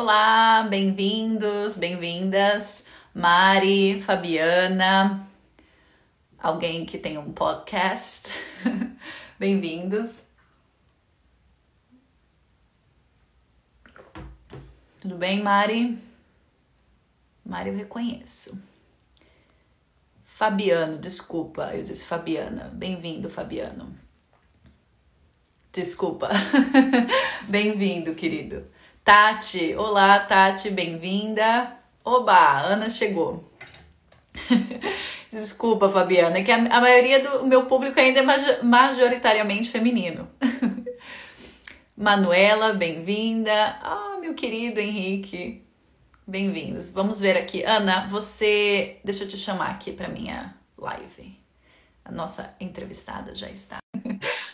Olá, bem-vindos, bem-vindas, Mari, Fabiana, alguém que tem um podcast, bem-vindos. Tudo bem, Mari? Mari eu reconheço. Fabiano, desculpa, eu disse Fabiana. Bem-vindo, Fabiano. Desculpa. Bem-vindo, querido. Tati, olá, Tati, bem-vinda. Oba, Ana chegou. Desculpa, Fabiana, é que a maioria do meu público ainda é majoritariamente feminino. Manuela, bem-vinda. Ah, meu querido Henrique. Bem-vindos. Vamos ver aqui. Ana, você... Deixa eu te chamar aqui para minha live. A nossa entrevistada já está.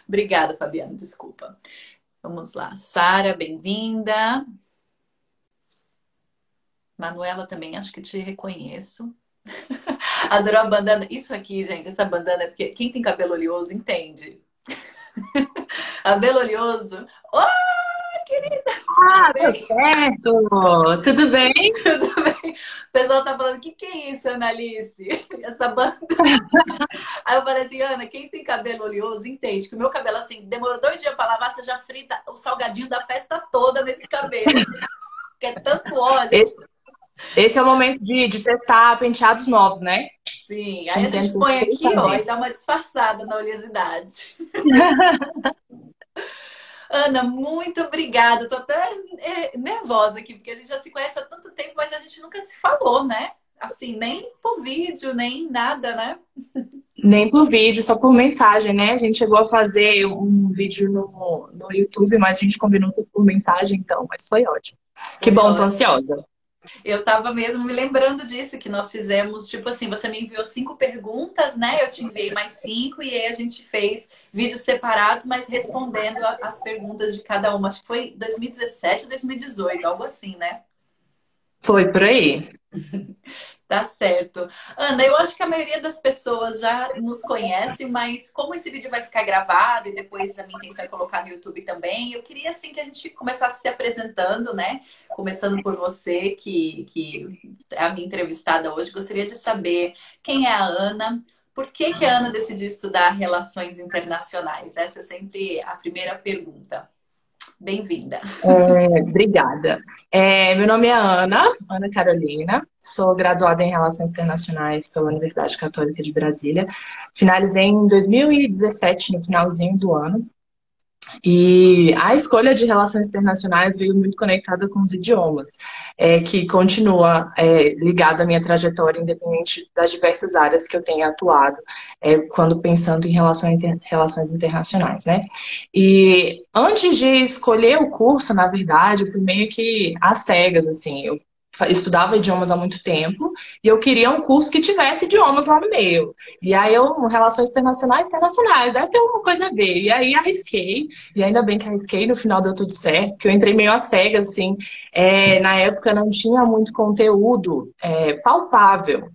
Obrigada, Fabiano. Desculpa. Vamos lá. Sara, bem-vinda. Manuela também, acho que te reconheço. Adoro a bandana. Isso aqui, gente, essa bandana é porque quem tem cabelo oleoso entende. Cabelo oleoso. Oh, querida! Ah, deu certo! Tudo bem? Tudo bem? O pessoal tá falando, o que é isso, Annalise? Essa banda. Aí eu falei assim, Ana, quem tem cabelo oleoso entende que o meu cabelo, assim, demorou 2 dias pra lavar, você já frita o salgadinho da festa toda nesse cabelo. Porque é tanto óleo. Esse é o momento de testar penteados novos, né? Sim, Te aí a gente entendo põe aqui, ó, e perfeitamente. dá uma disfarçada na oleosidade. Ana, muito obrigada. Tô até nervosa aqui, porque a gente já se conhece há tanto tempo, mas a gente nunca se falou, né? Assim, nem por vídeo, nem nada, né? Nem por vídeo, só por mensagem, né? A gente chegou a fazer um vídeo no YouTube, mas a gente combinou tudo por mensagem, então, mas foi ótimo. Que Foi bom, tô ótimo. ansiosa. Eu tava mesmo me lembrando disso, que nós fizemos, tipo assim, você me enviou 5 perguntas, né? Eu te enviei mais 5 e aí a gente fez vídeos separados, mas respondendo as perguntas de cada uma. Acho que foi 2017 ou 2018, algo assim, né? Foi por aí. Tá certo. Ana, eu acho que a maioria das pessoas já nos conhece, mas como esse vídeo vai ficar gravado e depois a minha intenção é colocar no YouTube também, eu queria assim que a gente começasse se apresentando, né? Começando por você, que é a minha entrevistada hoje. Gostaria de saber quem é a Ana, por que a Ana decidiu estudar relações internacionais? Essa é sempre a primeira pergunta. Bem-vinda. Obrigada. Meu nome é Ana Carolina, sou graduada em Relações Internacionais pela Universidade Católica de Brasília. Finalizei em 2017, no finalzinho do ano. E a escolha de relações internacionais veio muito conectada com os idiomas, que continua ligada à minha trajetória, independente das diversas áreas que eu tenha atuado, quando pensando em relações internacionais, né? E antes de escolher o curso, na verdade, eu fui meio que às cegas, assim. Eu estudava idiomas há muito tempo e eu queria um curso que tivesse idiomas lá no meio. E aí relações internacionais, deve ter alguma coisa a ver. E aí arrisquei. E ainda bem que arrisquei, no final deu tudo certo, porque eu entrei meio às cegas, assim. Na época não tinha muito conteúdo palpável,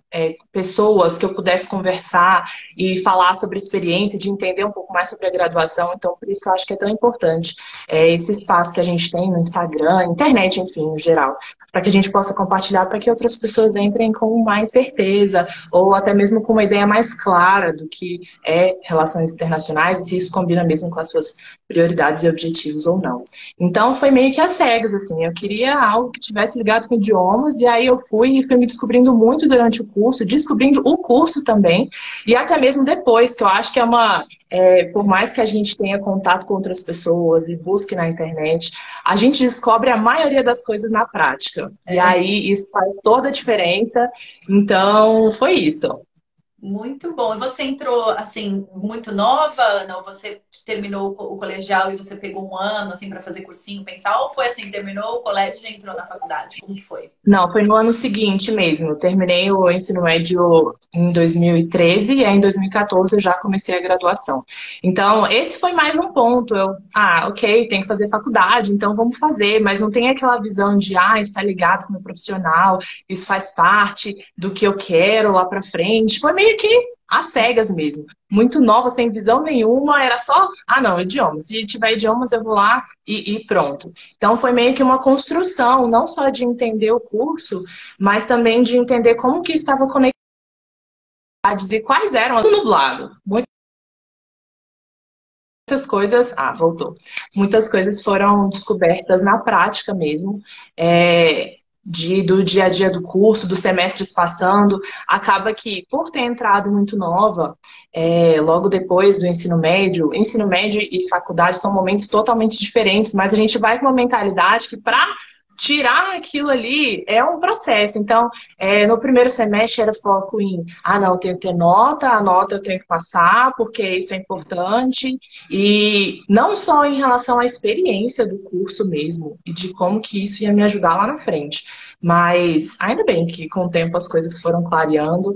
pessoas que eu pudesse conversar e falar sobre experiência, de entender um pouco mais sobre a graduação. Então, por isso que eu acho que é tão importante esse espaço que a gente tem no Instagram, internet, enfim, no geral, para que a gente possa compartilhar, para que outras pessoas entrem com mais certeza, ou até mesmo com uma ideia mais clara do que é relações internacionais, e se isso combina mesmo com as suas prioridades e objetivos ou não. Então foi meio que às cegas, assim, eu queria algo que tivesse ligado com idiomas, e aí eu fui me descobrindo muito durante o curso, descobrindo o curso também, e até mesmo depois, que eu acho que por mais que a gente tenha contato com outras pessoas e busque na internet, a gente descobre a maioria das coisas na prática. E aí isso faz toda a diferença. Então, foi isso. Muito bom. E você entrou, assim, muito nova, Ana? Ou você terminou o colegial e você pegou um ano, assim, para fazer cursinho, pensar? Ou foi assim, terminou o colégio e já entrou na faculdade? Como que foi? Não, foi no ano seguinte mesmo. Eu terminei o ensino médio em 2013 e aí em 2014 eu já comecei a graduação. Então, esse foi mais um ponto. Ok, tem que fazer faculdade, então vamos fazer, mas não tem aquela visão de, está ligado com o meu profissional, isso faz parte do que eu quero lá pra frente. Foi meio que às cegas mesmo. Muito nova, sem visão nenhuma, era só, ah, não, idiomas. Se tiver idiomas, eu vou lá e pronto. Então, foi meio que uma construção, não só de entender o curso, mas também de entender como que estava conectado e quais eram as nublado. Muitas coisas, voltou. Muitas coisas foram descobertas na prática mesmo, do dia a dia do curso, dos semestres passando. Acaba que, por ter entrado muito nova, logo depois do ensino médio e faculdade são momentos totalmente diferentes, mas a gente vai com uma mentalidade que para tirar aquilo ali é um processo. Então, no primeiro semestre era foco em, não, eu tenho que ter nota, a nota eu tenho que passar, porque isso é importante. E não só em relação à experiência do curso mesmo, e de como que isso ia me ajudar lá na frente. Mas ainda bem que com o tempo as coisas foram clareando,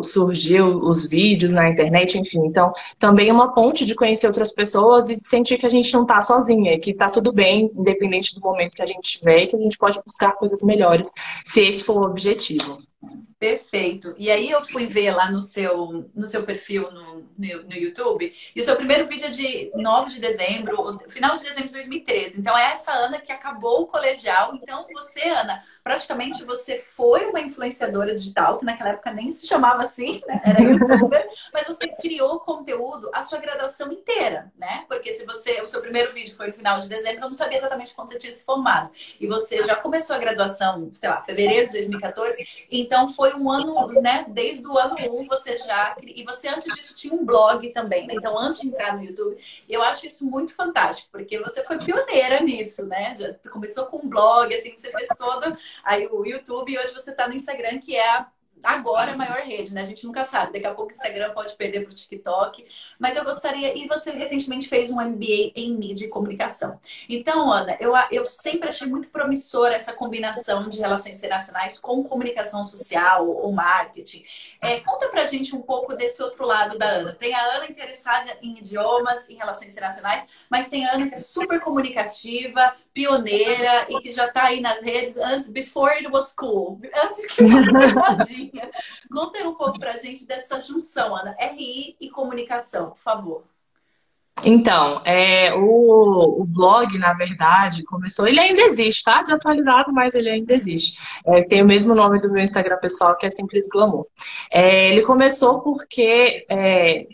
surgiu os vídeos na internet, enfim. Então, também uma ponte de conhecer outras pessoas e sentir que a gente não está sozinha, que está tudo bem, independente do momento que a gente tiver, e que a gente pode buscar coisas melhores, se esse for o objetivo. Perfeito. E aí eu fui ver lá no seu perfil no YouTube, e o seu primeiro vídeo é de 9 de dezembro, final de dezembro de 2013. Então é essa Ana que acabou o colegial. Então você, Ana, praticamente você foi uma influenciadora digital, que naquela época nem se chamava assim, né? Era YouTuber, mas você criou conteúdo a sua graduação inteira, né? Porque o seu primeiro vídeo foi no final de dezembro, eu não sabia exatamente quando você tinha se formado. E você já começou a graduação, sei lá, fevereiro de 2014, então foi um ano, né? Desde o ano 1 você já... E você antes disso tinha um blog também, né? Então antes de entrar no YouTube, eu acho isso muito fantástico, porque você foi pioneira nisso, né? Já começou com um blog, assim, você fez todo aí o YouTube, e hoje você tá no Instagram, que é agora a maior rede, né? A gente nunca sabe. Daqui a pouco o Instagram pode perder pro TikTok. Mas eu gostaria... E você recentemente fez um MBA em mídia e comunicação. Então, Ana, eu sempre achei muito promissora essa combinação de relações internacionais com comunicação social ou marketing. Conta pra gente um pouco desse outro lado da Ana. Tem a Ana interessada em idiomas, em relações internacionais, mas tem a Ana que é super comunicativa, pioneira e que já tá aí nas redes before it was cool. Antes que fosse modinha. Conta aí um pouco pra gente dessa junção, Ana. RI e comunicação, por favor. Então, o blog, na verdade, começou... Ele ainda existe, tá? Desatualizado, mas ele ainda existe. Tem o mesmo nome do meu Instagram pessoal, que é Simples Glamour. Ele começou porque,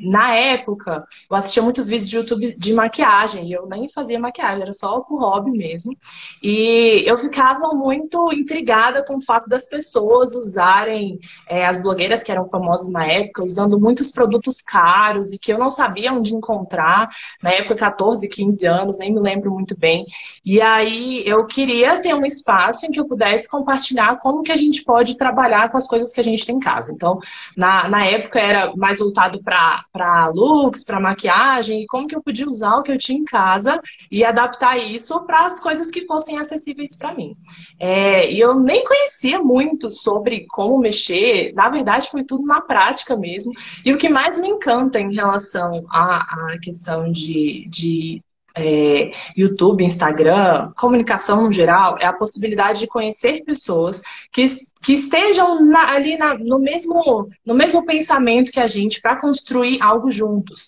na época, eu assistia muitos vídeos de YouTube de maquiagem, e eu nem fazia maquiagem, era só por hobby mesmo. E eu ficava muito intrigada com o fato das pessoas usarem, as blogueiras que eram famosas na época, usando muitos produtos caros e que eu não sabia onde encontrar. Na época, 14, 15 anos, nem me lembro muito bem. E aí eu queria ter um espaço em que eu pudesse compartilhar como que a gente pode trabalhar com as coisas que a gente tem em casa. Então, na época era mais voltado para looks, para maquiagem, e como que eu podia usar o que eu tinha em casa e adaptar isso para as coisas que fossem acessíveis para mim. E eu nem conhecia muito sobre como mexer, na verdade foi tudo na prática mesmo. E o que mais me encanta em relação à questão de YouTube, Instagram, comunicação no geral, é a possibilidade de conhecer pessoas que estejam no mesmo pensamento que a gente para construir algo juntos.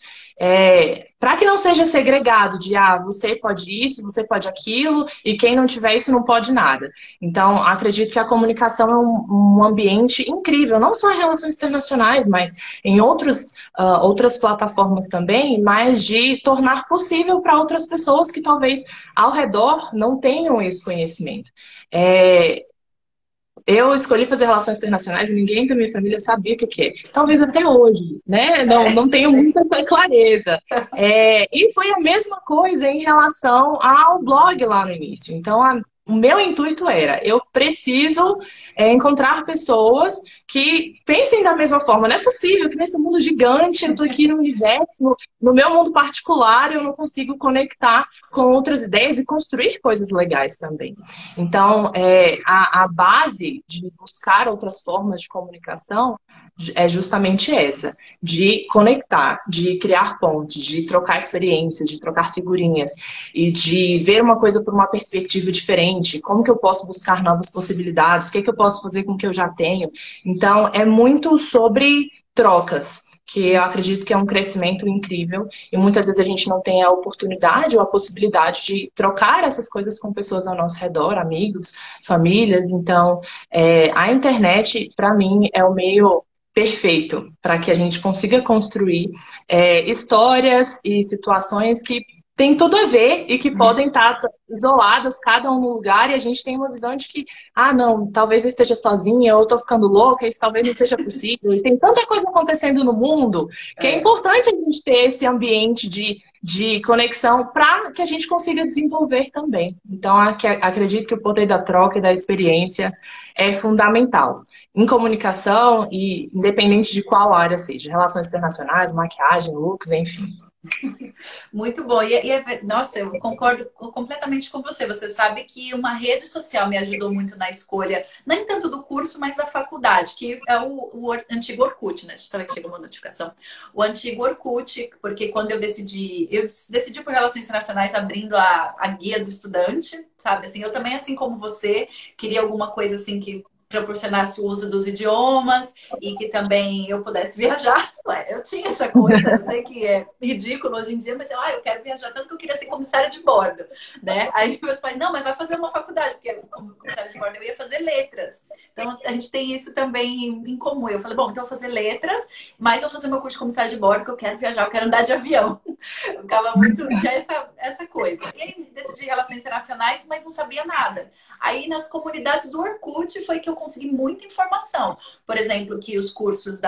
Para que não seja segregado de você pode isso, você pode aquilo, e quem não tiver isso não pode nada. Então, acredito que a comunicação é um ambiente incrível, não só em relações internacionais, mas em outras plataformas também, mas de tornar possível para outras pessoas que talvez ao redor não tenham esse conhecimento. Eu escolhi fazer relações internacionais e ninguém da minha família sabia o que é. Talvez até hoje, né? Não tenho muita clareza. E foi a mesma coisa em relação ao blog lá no início. Então, o meu intuito era, eu preciso encontrar pessoas que pensem da mesma forma. Não é possível que nesse mundo gigante, eu estou aqui no universo, no meu mundo particular, eu não consigo conectar com outras ideias e construir coisas legais também. Então, a base de buscar outras formas de comunicação é justamente essa, de conectar, de criar pontes, de trocar experiências, de trocar figurinhas e de ver uma coisa por uma perspectiva diferente, como que eu posso buscar novas possibilidades, o que eu posso fazer com o que eu já tenho. Então, é muito sobre trocas, que eu acredito que é um crescimento incrível e muitas vezes a gente não tem a oportunidade ou a possibilidade de trocar essas coisas com pessoas ao nosso redor, amigos, famílias. Então, a internet, para mim, é o meio perfeito para que a gente consiga construir histórias e situações que têm tudo a ver e que podem estar isoladas, cada um no lugar, e a gente tem uma visão de que, ah, não, talvez eu esteja sozinha, ou eu estou ficando louca, isso talvez não seja possível. E tem tanta coisa acontecendo no mundo que é importante a gente ter esse ambiente de conexão para que a gente consiga desenvolver também. Então, acredito que o poder da troca e da experiência é fundamental. Em comunicação, e independente de qual área seja, relações internacionais, maquiagem, looks, enfim. Muito bom. Nossa, eu concordo completamente com você. Você sabe que uma rede social me ajudou muito na escolha, nem tanto do curso, mas da faculdade, que é o antigo Orkut, né? Deixa eu saber que chegou uma notificação. O antigo Orkut, porque quando eu decidi por Relações Internacionais abrindo a guia do estudante, sabe? Assim, eu também, assim como você, queria alguma coisa assim que proporcionasse o uso dos idiomas e que também eu pudesse viajar. Ué, eu tinha essa coisa, eu sei que é ridículo hoje em dia, mas eu quero viajar tanto que eu queria ser comissária de bordo, né? Aí meus pais, não, mas vai fazer uma faculdade, porque como comissária de bordo eu ia fazer letras. Então a gente tem isso também em comum. Eu falei, bom, então eu vou fazer letras, mas eu vou fazer meu curso de comissária de bordo, porque eu quero viajar, eu quero andar de avião. Eu ficava muito, tinha essa coisa. E aí decidi relações internacionais, mas não sabia nada. Aí nas comunidades do Orkut foi que eu consegui muita informação. Por exemplo, que os cursos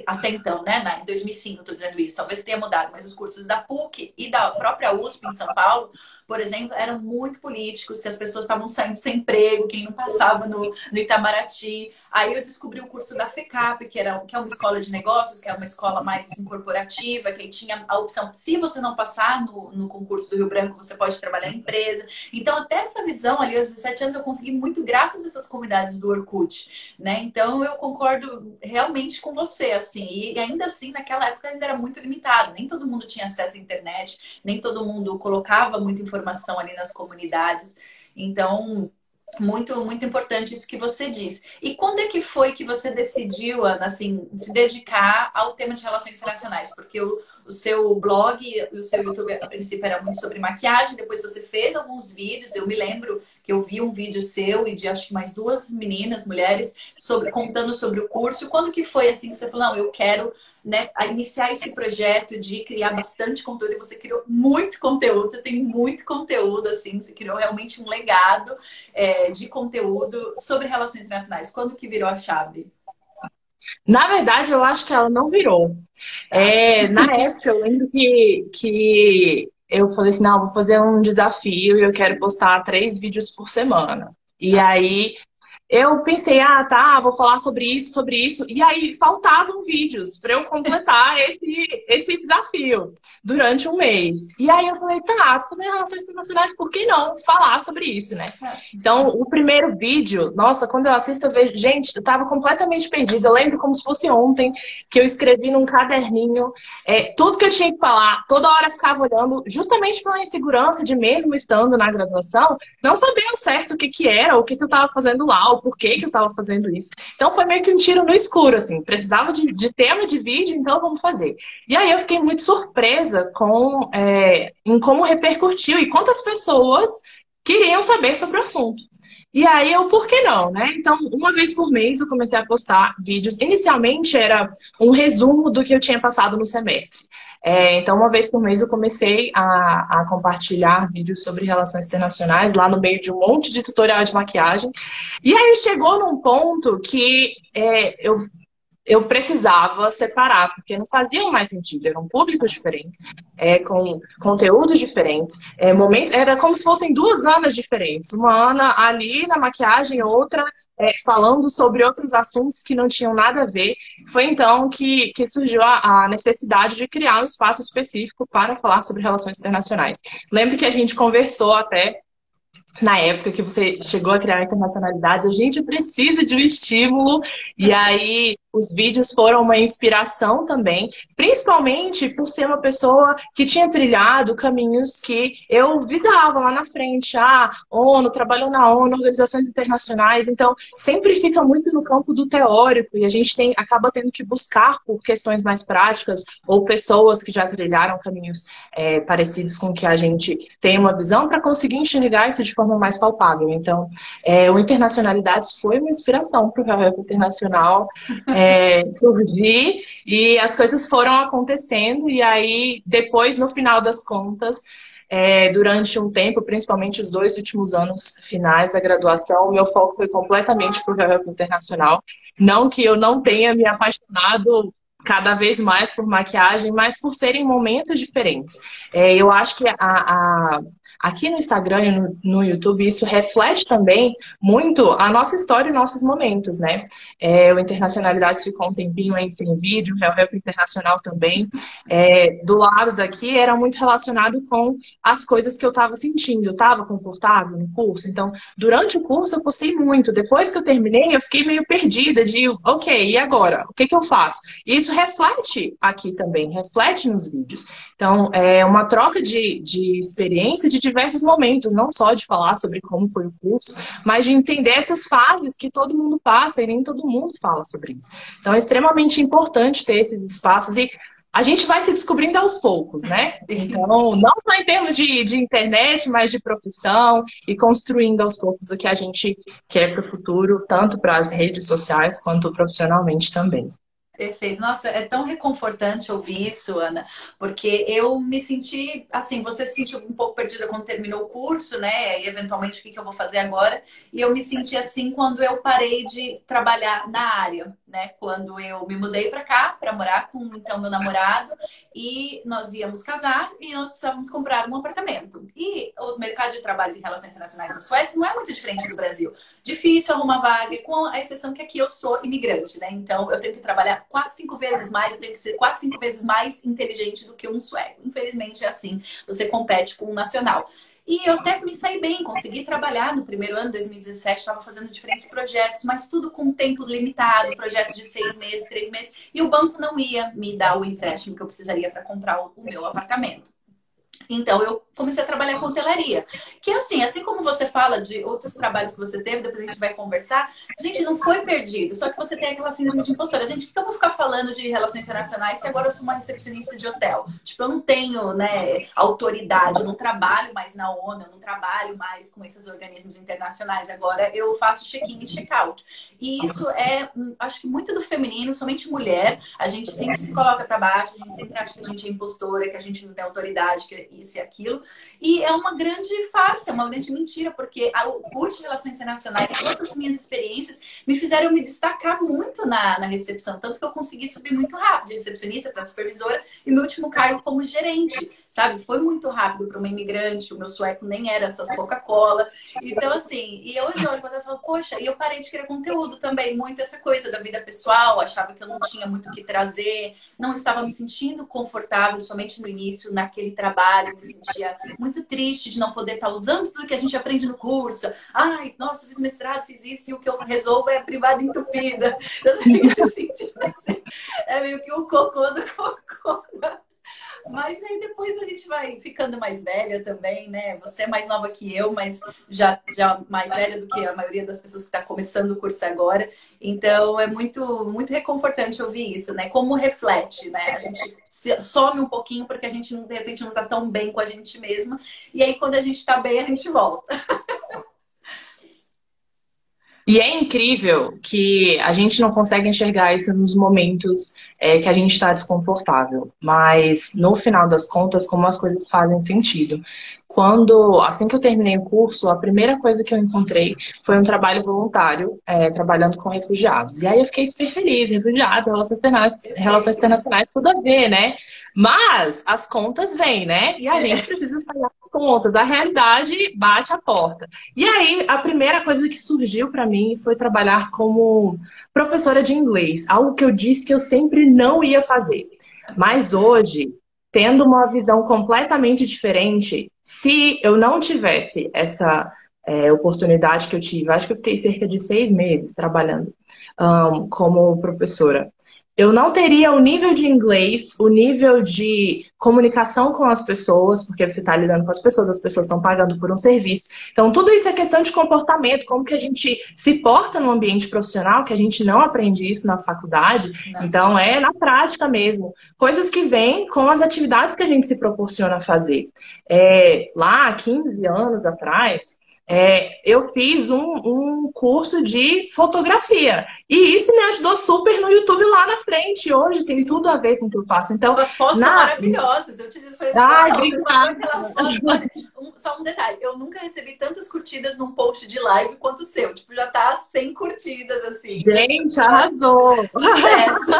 até então, né, em 2005, estou dizendo isso, talvez tenha mudado, mas os cursos da PUC e da própria USP em São Paulo, por exemplo, eram muito políticos, que as pessoas estavam saindo sem emprego, quem não passava no Itamaraty. Aí eu descobri o curso da FECAP, que é uma escola de negócios, que é uma escola mais assim, corporativa, que aí tinha a opção, se você não passar no concurso do Rio Branco, você pode trabalhar em empresa. Então, até essa visão ali, aos 17 anos, eu consegui muito graças a essas comunidades do Orkut, né? Então, eu concordo realmente com você, assim. E ainda assim, naquela época ainda era muito limitado. Nem todo mundo tinha acesso à internet, nem todo mundo colocava muita informação ali nas comunidades. Então, muito, muito importante isso que você diz. E quando é que foi que você decidiu, Ana, assim, se dedicar ao tema de relações internacionais? Porque o seu blog e o seu YouTube, a princípio, era muito sobre maquiagem, depois você fez alguns vídeos. Eu me lembro que eu vi um vídeo seu e de acho que mais duas meninas, mulheres, contando sobre o curso. Quando que foi assim que você falou, não, eu quero, né, iniciar esse projeto de criar bastante conteúdo, e você criou muito conteúdo, você tem muito conteúdo, assim, você criou realmente um legado de conteúdo sobre relações internacionais. Quando que virou a chave? Na verdade, eu acho que ela não virou. Tá. Na época, eu lembro que eu falei assim, não, vou fazer um desafio e eu quero postar 3 vídeos por semana. E aí eu pensei, tá, vou falar sobre isso. E aí faltavam vídeos para eu completar esse desafio durante um mês. E aí eu falei, tá, tô fazendo relações internacionais, por que não falar sobre isso, né? Então, o primeiro vídeo, nossa, quando eu assisto, eu vejo, gente, eu tava completamente perdida. Eu lembro como se fosse ontem, que eu escrevi num caderninho tudo que eu tinha que falar, toda hora eu ficava olhando, justamente pela insegurança de mesmo estando na graduação, não saber ao certo o que era, o que eu tava fazendo lá, o porquê que eu tava fazendo isso. Então foi meio que um tiro no escuro, assim. Precisava de tema de vídeo, então vamos fazer. E aí eu fiquei muito surpresa em como repercutiu e quantas pessoas queriam saber sobre o assunto. E aí por que não, né? Então, uma vez por mês eu comecei a postar vídeos. Inicialmente era um resumo do que eu tinha passado no semestre. Então, uma vez por mês eu comecei a compartilhar vídeos sobre relações internacionais lá no meio de um monte de tutorial de maquiagem. E aí chegou num ponto que eu precisava separar, porque não faziam mais sentido. Eram públicos diferentes, com conteúdos diferentes. Era como se fossem 2 Anas diferentes. Uma Ana ali na maquiagem, outra falando sobre outros assuntos que não tinham nada a ver. Foi então que surgiu a necessidade de criar um espaço específico para falar sobre relações internacionais. Lembro que a gente conversou até na época que você chegou a criar internacionalidades, a gente precisa de um estímulo. E aí os vídeos foram uma inspiração também, principalmente por ser uma pessoa que tinha trilhado caminhos que eu visava lá na frente. Ah, ONU, trabalhou na ONU, organizações internacionais, então sempre fica muito no campo do teórico e a gente acaba tendo que buscar por questões mais práticas ou pessoas que já trilharam caminhos parecidos com que a gente tem uma visão para conseguir enxergar isso de forma mais palpável. Então, o Internacionalidades foi uma inspiração para o Real Internacional surgir e as coisas foram acontecendo e aí depois, no final das contas, durante um tempo, principalmente os 2 últimos anos finais da graduação, o meu foco foi completamente para o Real Internacional. Não que eu não tenha me apaixonado cada vez mais por maquiagem, mas por serem momentos diferentes. Eu acho que aqui no Instagram e no YouTube isso reflete também muito a nossa história e nossos momentos, né? O Internacionalidades ficou um tempinho aí sem vídeo, o Real Rap Internacional também. Do lado daqui era muito relacionado com as coisas que eu estava sentindo. Eu estava confortável no curso, então durante o curso eu postei muito. Depois que eu terminei, eu fiquei meio perdida de, ok, e agora? O que eu faço? E isso reflete aqui também, reflete nos vídeos. Então, é uma troca de experiência de diversos momentos, não só de falar sobre como foi o curso, mas de entender essas fases que todo mundo passa e nem todo mundo fala sobre isso. Então, é extremamente importante ter esses espaços e a gente vai se descobrindo aos poucos, né? Então, não só em termos de internet, mas de profissão e construindo aos poucos o que a gente quer para o futuro, tanto para as redes sociais quanto profissionalmente também. Perfeito. Nossa, é tão reconfortante ouvir isso, Ana, porque eu me senti assim, você se sentiu um pouco perdida quando terminou o curso, né? E eventualmente o que eu vou fazer agora? E eu me senti assim quando eu parei de trabalhar na área, né? Quando eu me mudei para cá para morar com então meu namorado e nós íamos casar e nós precisávamos comprar um apartamento. E o mercado de trabalho em relações internacionais na Suécia não é muito diferente do Brasil. Difícil arrumar vaga, com a exceção que aqui eu sou imigrante, né? Então eu tenho que trabalhar 4, 5 vezes mais, eu tenho que ser 4, 5 vezes mais inteligente do que um sueco. Infelizmente é assim, você compete com um nacional. E eu até me saí bem, consegui trabalhar no primeiro ano, 2017, estava fazendo diferentes projetos, mas tudo com tempo limitado, projetos de 6 meses, 3 meses, e o banco não ia me dar o empréstimo que eu precisaria para comprar o meu apartamento. Então, eu comecei a trabalhar com hotelaria. Que assim como você fala de outros trabalhos que você teve, depois a gente vai conversar, a gente não foi perdido, só que você tem aquela síndrome de impostora. Gente, por que eu vou ficar falando de relações internacionais se agora eu sou uma recepcionista de hotel? Tipo, eu não tenho, né, autoridade, eu não trabalho mais na ONU, eu não trabalho mais com esses organismos internacionais. Agora eu faço check-in e check-out. E isso acho que muito do feminino, somente mulher, a gente sempre se coloca para baixo, a gente sempre acha que a gente é impostora, que a gente não tem autoridade, que isso e aquilo. E é uma grande farsa, é uma grande mentira, porque o curso de Relações Internacionais, todas as minhas experiências me fizeram me destacar muito na recepção, tanto que eu consegui subir muito rápido, de recepcionista para supervisora, e meu último cargo como gerente, sabe? Foi muito rápido para uma imigrante, o meu sueco nem era essas Coca-Cola. Então, assim, e hoje eu olho para ela e falo, poxa, e eu parei de criar conteúdo também, muito essa coisa da vida pessoal, achava que eu não tinha muito o que trazer, não estava me sentindo confortável, somente no início, naquele trabalho, me sentia muito triste de não poder estar usando tudo que a gente aprende no curso. Ai, nossa, fiz mestrado, fiz isso, e o que eu resolvo é a privada entupida. Então, você se sentindo assim, é meio que o cocô do cocô. Mas aí depois a gente vai ficando mais velha também, né? Você é mais nova que eu, mas já mais velha do que a maioria das pessoas que está começando o curso agora. Então é muito, muito reconfortante ouvir isso, né? Como reflete, né? A gente some um pouquinho porque a gente, de repente, não está tão bem com a gente mesma. E aí, quando a gente está bem, a gente volta. E é incrível que a gente não consegue enxergar isso nos momentos que a gente está desconfortável. Mas, no final das contas, como as coisas fazem sentido. Assim que eu terminei o curso, a primeira coisa que eu encontrei foi um trabalho voluntário, trabalhando com refugiados. E aí eu fiquei super feliz, refugiados, relações internacionais, tudo a ver, né? Mas as contas vêm, né? E a gente precisa pagar as contas. A realidade bate a porta. E aí, a primeira coisa que surgiu para mim foi trabalhar como professora de inglês. Algo que eu disse que eu sempre não ia fazer. Mas hoje, tendo uma visão completamente diferente, se eu não tivesse essa oportunidade que eu tive, acho que eu fiquei cerca de 6 meses trabalhando como professora. Eu não teria o nível de inglês, o nível de comunicação com as pessoas, porque você está lidando com as pessoas estão pagando por um serviço. Então, tudo isso é questão de comportamento, como que a gente se porta no ambiente profissional, que a gente não aprende isso na faculdade. Não. Então, é na prática mesmo. Coisas que vêm com as atividades que a gente se proporciona a fazer. Lá, há 15 anos atrás, eu fiz um curso de fotografia. E isso me ajudou super no YouTube lá na frente. Hoje tem tudo a ver com o que eu faço. Então, As fotos são maravilhosas. Eu te disse, falei, Ai, uau, você pegou obrigada. aquela foto. Olha, só um detalhe, eu nunca recebi tantas curtidas num post de live quanto o seu. Tipo, já tá 100 curtidas, assim. Gente, arrasou. Sucesso.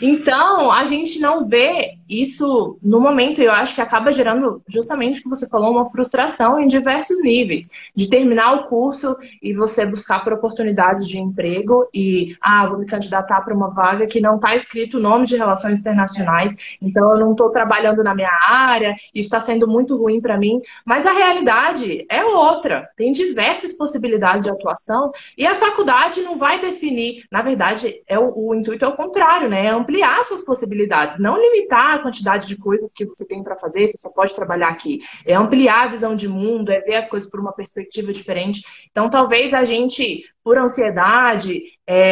Então, a gente não vê isso no momento, e eu acho que acaba gerando, justamente o que você falou, uma frustração em diversos níveis. De terminar o curso e você buscar por oportunidades de emprego e, vou me candidatar para uma vaga que não está escrito o nome de relações internacionais, então eu não estou trabalhando na minha área, isso está sendo muito ruim para mim. Mas a realidade é outra. Tem diversas possibilidades de atuação e a faculdade não vai definir. Na verdade, o intuito é o contrário, né? É ampliar suas possibilidades, não limitar a quantidade de coisas que você tem para fazer, você só pode trabalhar aqui. É ampliar a visão de mundo, é ver as coisas por uma perspectiva diferente. Então, talvez a gente, por ansiedade,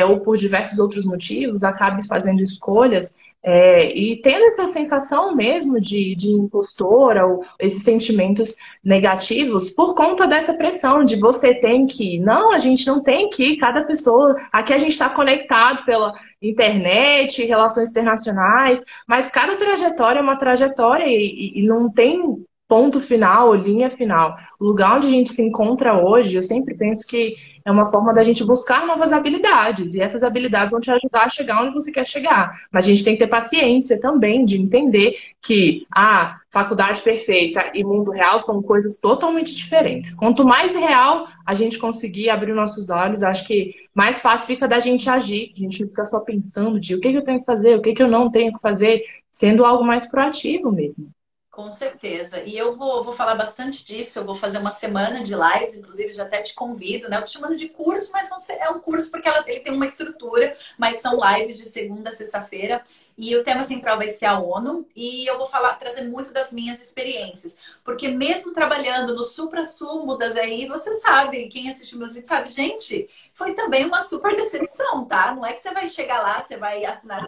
ou por diversos outros motivos, acabe fazendo escolhas e tendo essa sensação mesmo de impostora, ou esses sentimentos negativos por conta dessa pressão de você tem que ir. Não, a gente não tem que ir, cada pessoa, aqui a gente está conectado pela internet, relações internacionais, mas cada trajetória é uma trajetória e não tem ponto final, linha final. O lugar onde a gente se encontra hoje, eu sempre penso que é uma forma da gente buscar novas habilidades, e essas habilidades vão te ajudar a chegar onde você quer chegar. Mas a gente tem que ter paciência também de entender que a faculdade perfeita e mundo real são coisas totalmente diferentes. Quanto mais real a gente conseguir abrir nossos olhos, acho que mais fácil fica da gente agir. A gente não fica só pensando de o que eu tenho que fazer, o que eu não tenho que fazer, sendo algo mais proativo mesmo. Com certeza. E eu vou falar bastante disso. Eu vou fazer uma semana de lives, inclusive já até te convido, né? Eu tô chamando de curso, mas é um curso porque ele tem uma estrutura, mas são lives de segunda a sexta-feira. E o tema central vai ser a ONU. E eu vou trazer muito das minhas experiências. Porque mesmo trabalhando no supra-sumo das RI, você sabe, quem assistiu meus vídeos sabe, gente, foi também uma super decepção, tá? Não é que você vai chegar lá, você vai assinar,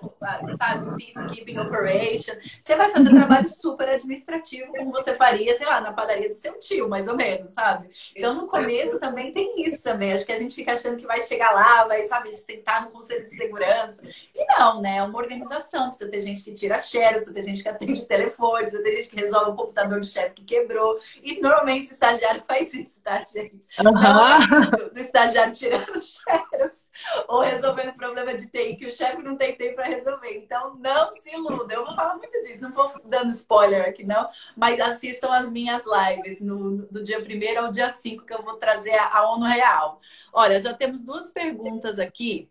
sabe, Peacekeeping Operation, você vai fazer trabalho super administrativo, como você faria, sei lá, na padaria do seu tio, mais ou menos, sabe? Então, no começo também tem isso também. Acho que a gente fica achando que vai chegar lá, vai, sabe, tentar no Conselho de Segurança. E não, né? É uma organização. Precisa ter gente que tira xerox, precisa ter gente que atende telefone, precisa ter gente que resolve o computador do chefe que quebrou. E normalmente o estagiário faz isso, tá, gente? Não é muito do estagiário tirando xerox ou resolvendo problema de TI que o chefe não tem tempo para resolver. Então, não se iluda. Eu vou falar muito disso, não vou dando spoiler aqui, não, mas assistam as minhas lives do dia 1º ao dia 5, que eu vou trazer a ONU Real. Olha, já temos 2 perguntas aqui.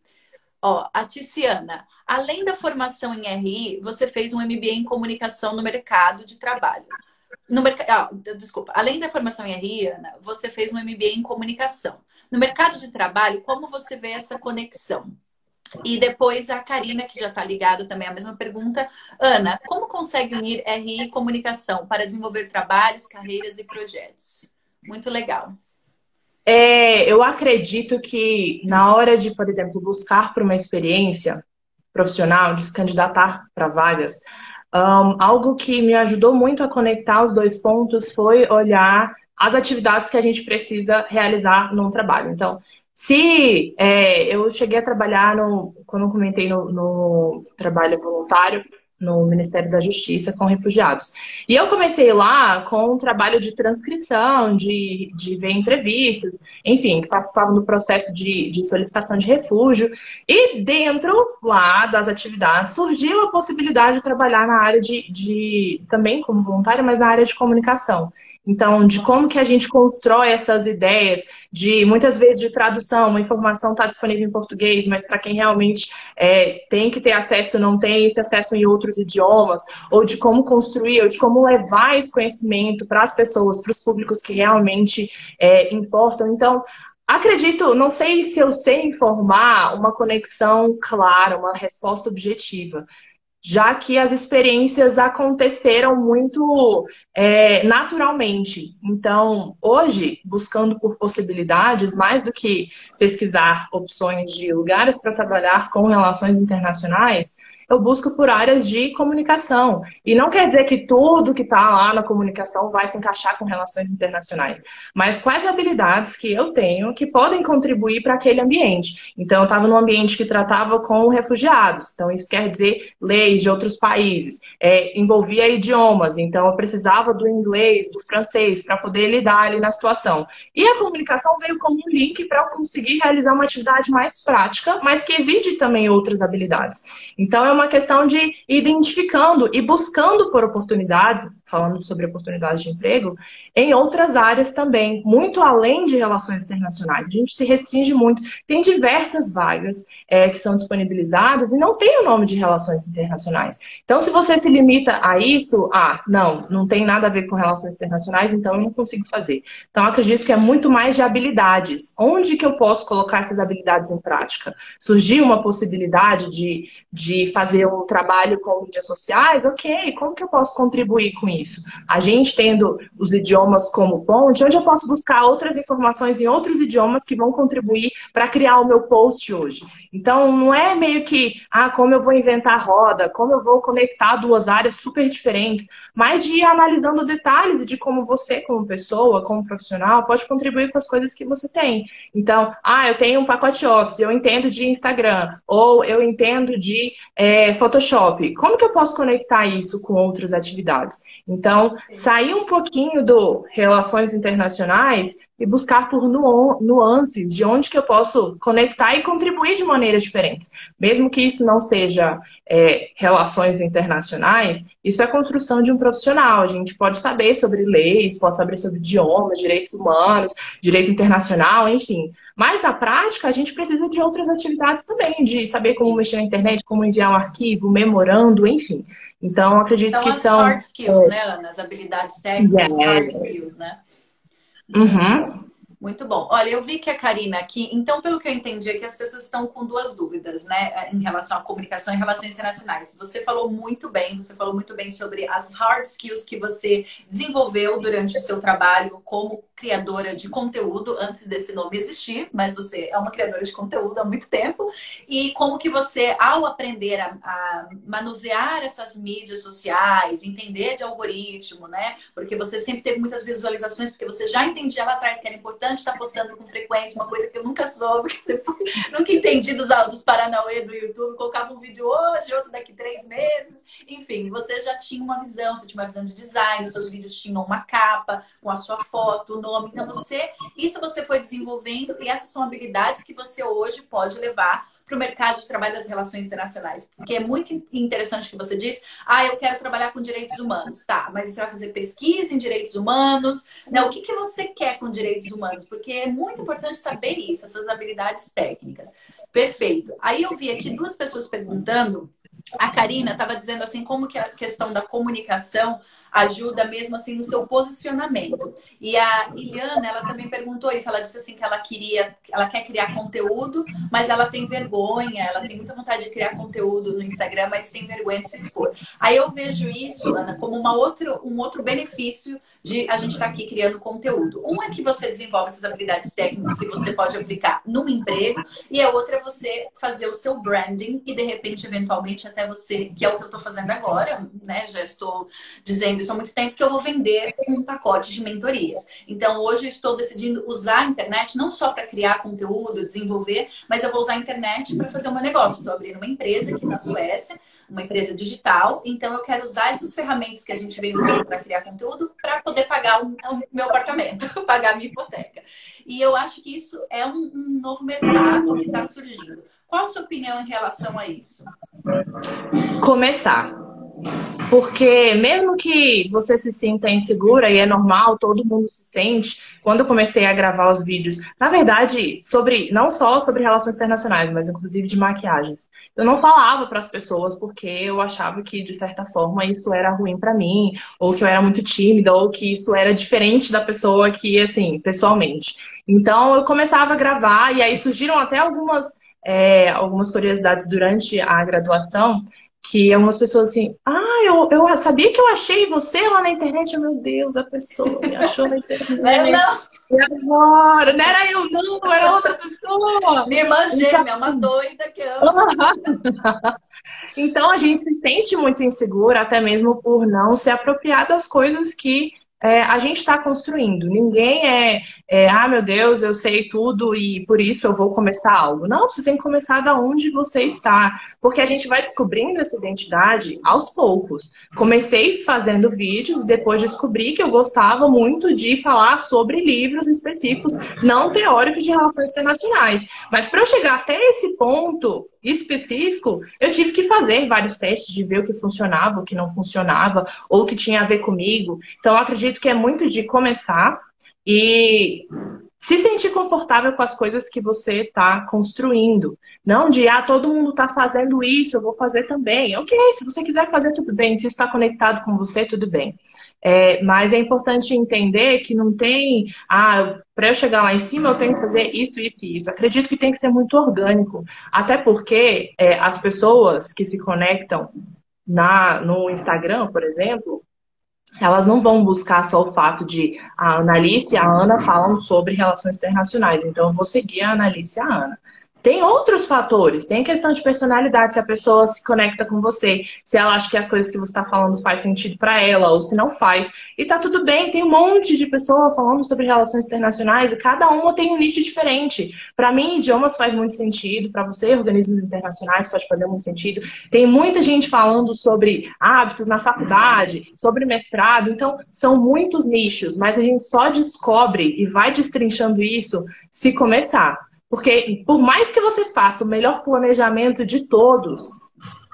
Ó, a Ticiana, além da formação em RI, você fez um MBA em comunicação no mercado de trabalho. Desculpa, além da formação em RI, Ana, você fez um MBA em comunicação. No mercado de trabalho, como você vê essa conexão? E depois a Karina, que já está ligada também, a mesma pergunta. Ana, como consegue unir RI e comunicação para desenvolver trabalhos, carreiras e projetos? Muito legal. Eu acredito que na hora de, por exemplo, buscar por uma experiência profissional, de se candidatar para vagas, algo que me ajudou muito a conectar os 2 pontos foi olhar as atividades que a gente precisa realizar num trabalho. Então, se eu cheguei a trabalhar quando eu comentei no trabalho voluntário, no Ministério da Justiça com refugiados. E eu comecei lá com um trabalho de transcrição, de ver entrevistas, enfim, que participava do processo de solicitação de refúgio. E dentro lá das atividades surgiu a possibilidade de trabalhar na área também como voluntária, mas na área de comunicação. Então, de como que a gente constrói essas ideias, de muitas vezes de tradução, uma informação está disponível em português, mas para quem realmente tem que ter acesso, não tem esse acesso em outros idiomas, ou de como construir, ou de como levar esse conhecimento para as pessoas, para os públicos que realmente importam. Então, acredito, não sei se eu sei informar uma conexão clara, uma resposta objetiva, já que as experiências aconteceram muito naturalmente. Então, hoje, buscando por possibilidades, mais do que pesquisar opções de lugares para trabalhar com relações internacionais, eu busco por áreas de comunicação. E não quer dizer que tudo que está lá na comunicação vai se encaixar com relações internacionais, mas quais habilidades que eu tenho que podem contribuir para aquele ambiente. Então, eu estava num ambiente que tratava com refugiados, então isso quer dizer leis de outros países, envolvia idiomas, então eu precisava do inglês, do francês, para poder lidar ali na situação. E a comunicação veio como um link para eu conseguir realizar uma atividade mais prática, mas que exige também outras habilidades. Então, é uma questão de ir identificando e buscando por oportunidades, falando sobre oportunidades de emprego, em outras áreas também, muito além de relações internacionais. A gente se restringe muito. Tem diversas vagas que são disponibilizadas e não tem o nome de relações internacionais. Então, se você se limita a isso, não tem nada a ver com relações internacionais, então eu não consigo fazer. Então, eu acredito que é muito mais de habilidades. Onde que eu posso colocar essas habilidades em prática? Surgiu uma possibilidade de fazer um trabalho com mídias sociais? Ok, como que eu posso contribuir com isso? A gente tendo os idiomas como ponte, onde eu posso buscar outras informações em outros idiomas que vão contribuir para criar o meu post hoje. Então, não é meio que, como eu vou inventar roda, como eu vou conectar duas áreas super diferentes, mas de ir analisando detalhes de como você, como pessoa, como profissional, pode contribuir com as coisas que você tem. Então, eu tenho um pacote Office, eu entendo de Instagram, ou eu entendo de Photoshop. Como que eu posso conectar isso com outras atividades? Então, sair um pouquinho do relações internacionais e buscar por nuances de onde que eu posso conectar e contribuir de maneiras diferentes. Mesmo que isso não seja relações internacionais, isso é a construção de um profissional. A gente pode saber sobre leis, pode saber sobre idiomas, direitos humanos, direito internacional, enfim. Mas na prática, a gente precisa de outras atividades também, de saber como mexer na internet, como enviar um arquivo, memorando, enfim. Então, acredito que as são... hard skills, né, Ana? As habilidades técnicas, hard skills, né? Muito bom. Muito bom. Olha, eu vi que a Karina aqui, então, pelo que eu entendi, é que as pessoas estão com duas dúvidas, né, em relação à comunicação e relações internacionais. Você falou muito bem sobre as hard skills que você desenvolveu durante o seu trabalho como criadora de conteúdo, antes desse nome existir, mas você é uma criadora de conteúdo há muito tempo, e como que você, ao aprender a manusear essas mídias sociais, entender de algoritmo, né, porque você sempre teve muitas visualizações, porque você já entendia lá atrás que era importante estar postando com frequência, uma coisa que eu nunca soube, que você nunca entendi dos Paranauê do YouTube, colocava um vídeo hoje, outro daqui 3 meses, enfim, você já tinha uma visão, você tinha uma visão de design, os seus vídeos tinham uma capa com a sua foto, o nome, então isso você foi desenvolvendo e essas são habilidades que você hoje pode levar para o mercado de trabalho das relações internacionais. Porque é muito interessante que você diz, eu quero trabalhar com direitos humanos. Tá, mas você vai fazer pesquisa em direitos humanos. Não, o que você quer com direitos humanos? Porque é muito importante saber isso, essas habilidades técnicas. Perfeito. Aí eu vi aqui duas pessoas perguntando. A Karina estava dizendo assim, como que a questão da comunicação ajuda mesmo assim no seu posicionamento. E a Iliana, ela também perguntou isso, ela disse assim que ela quer criar conteúdo, mas ela tem vergonha, ela tem muita vontade de criar conteúdo no Instagram, mas tem vergonha de se expor. Aí eu vejo isso, Ana, como um outro benefício de a gente estar aqui criando conteúdo. Um é que você desenvolve essas habilidades técnicas que você pode aplicar num emprego, e a outra é você fazer o seu branding e, de repente, eventualmente, até você, que é o que eu estou fazendo agora, né? Já estou dizendo isso há muito tempo, que eu vou vender um pacote de mentorias. Então, hoje eu estou decidindo usar a internet não só para criar conteúdo, desenvolver, mas eu vou usar a internet para fazer o meu negócio. Estou abrindo uma empresa aqui na Suécia, uma empresa digital, então eu quero usar essas ferramentas que a gente vem usando para criar conteúdo para poder pagar o meu apartamento, pagar a minha hipoteca. E eu acho que isso é um novo mercado que está surgindo. Qual a sua opinião em relação a isso? Começar. Porque mesmo que você se sinta insegura, e é normal, todo mundo se sente, quando eu comecei a gravar os vídeos, na verdade, sobre não só sobre relações internacionais, mas inclusive de maquiagens. Eu não falava para as pessoas porque eu achava que, de certa forma, isso era ruim para mim, ou que eu era muito tímida, ou que isso era diferente da pessoa que, assim, pessoalmente. Então, eu começava a gravar, e aí surgiram até algumas curiosidades durante a graduação, que algumas pessoas assim, eu sabia que eu achei você lá na internet. Meu Deus, a pessoa me achou na Né? internet. Não, E agora? Não era eu, não, era outra pessoa. minha irmã Então, gêmea, uma doida que ama. então a gente se sente muito insegura, até mesmo por não se apropriar das coisas que a gente está construindo. Ninguém meu Deus, eu sei tudo e por isso eu vou começar algo. Não, você tem que começar da onde você está, porque a gente vai descobrindo essa identidade aos poucos. Comecei fazendo vídeos e depois descobri que eu gostava muito de falar sobre livros específicos, não teóricos de relações internacionais. Mas para eu chegar até esse ponto específico, eu tive que fazer vários testes de ver o que funcionava, o que não funcionava, ou o que tinha a ver comigo. Então, eu acredito que é muito de começar e se sentir confortável com as coisas que você está construindo. Não de, todo mundo está fazendo isso, eu vou fazer também. Ok, se você quiser fazer, tudo bem. Se está conectado com você, tudo bem. Mas é importante entender que não tem, para eu chegar lá em cima, eu tenho que fazer isso, isso e isso. Acredito que tem que ser muito orgânico. Até porque as pessoas que se conectam no Instagram, por exemplo, elas não vão buscar só o fato de a Analice e a Ana falam sobre relações internacionais, então eu vou seguir a Analice e a Ana. Tem outros fatores, tem questão de personalidade, se a pessoa se conecta com você, se ela acha que as coisas que você está falando faz sentido para ela ou se não faz. E tá tudo bem, tem um monte de pessoa falando sobre relações internacionais e cada uma tem um nicho diferente. Para mim, idiomas faz muito sentido, para você, organismos internacionais pode fazer muito sentido. Tem muita gente falando sobre hábitos na faculdade, sobre mestrado, então são muitos nichos, mas a gente só descobre e vai destrinchando isso se começar. Porque por mais que você faça o melhor planejamento de todos,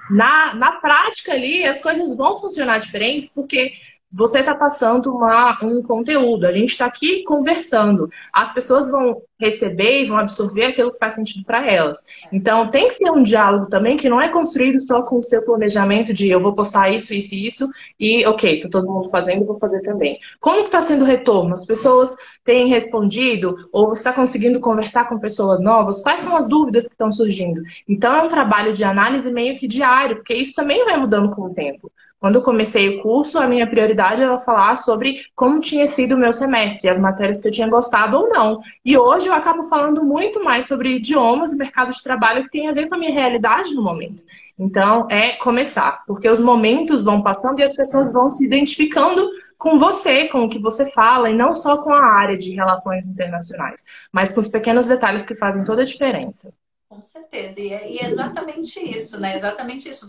na prática ali as coisas vão funcionar diferentes porque você está passando um conteúdo. A gente está aqui conversando. As pessoas vão receber e vão absorver aquilo que faz sentido para elas. Então tem que ser um diálogo também que não é construído só com o seu planejamento de eu vou postar isso, isso e isso e ok, tá todo mundo fazendo, eu vou fazer também. Como que está sendo o retorno? As pessoas têm respondido ou você está conseguindo conversar com pessoas novas? Quais são as dúvidas que estão surgindo? Então é um trabalho de análise meio que diário, porque isso também vai mudando com o tempo. Quando eu comecei o curso, a minha prioridade era falar sobre como tinha sido o meu semestre, as matérias que eu tinha gostado ou não. E hoje eu acabo falando muito mais sobre idiomas e mercado de trabalho que tem a ver com a minha realidade no momento. Então, é começar, porque os momentos vão passando e as pessoas vão se identificando com você, com o que você fala, e não só com a área de relações internacionais, mas com os pequenos detalhes que fazem toda a diferença. Com certeza. E é exatamente isso, né? Exatamente isso.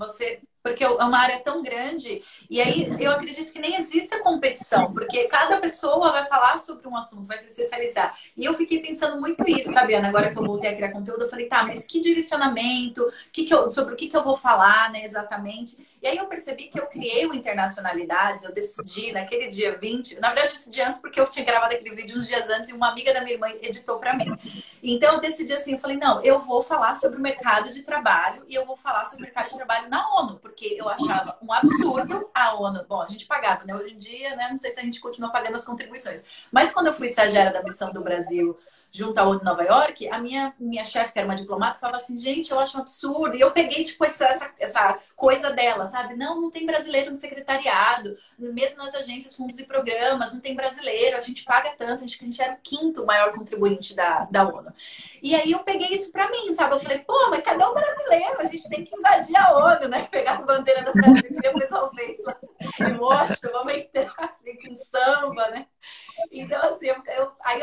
Porque é uma área tão grande, e aí eu acredito que nem existe a competição, porque cada pessoa vai falar sobre um assunto, vai se especializar. E eu fiquei pensando muito isso, sabe, Ana? Agora que eu voltei a criar conteúdo, eu falei, tá, mas que direcionamento, sobre o que eu vou falar, né, exatamente. E aí eu percebi que eu criei o Internacionalidades, eu decidi naquele dia 20, na verdade eu decidi antes porque eu tinha gravado aquele vídeo uns dias antes e uma amiga da minha irmã editou pra mim. Então eu decidi assim, eu falei, não, eu vou falar sobre o mercado de trabalho e eu vou falar sobre o mercado de trabalho na ONU, porque eu achava um absurdo a ONU. Bom, a gente pagava, né? Hoje em dia, né? Não sei se a gente continua pagando as contribuições. Mas quando eu fui estagiária da Missão do Brasil junto à ONU em Nova York, a minha chefe, que era uma diplomata, falava assim, gente, eu acho um absurdo. E eu peguei, tipo, essa coisa dela, sabe? Não tem brasileiro no secretariado, mesmo nas agências, fundos e programas, não tem brasileiro, a gente paga tanto, a gente era o quinto maior contribuinte da ONU. E aí eu peguei isso pra mim, sabe? Eu falei, pô, mas cadê o brasileiro? A gente tem que invadir a ONU, né? Pegar a bandeira do Brasil, que o pessoal fez lá em Washington, vamos entrar assim, com samba, né? Então, assim, aí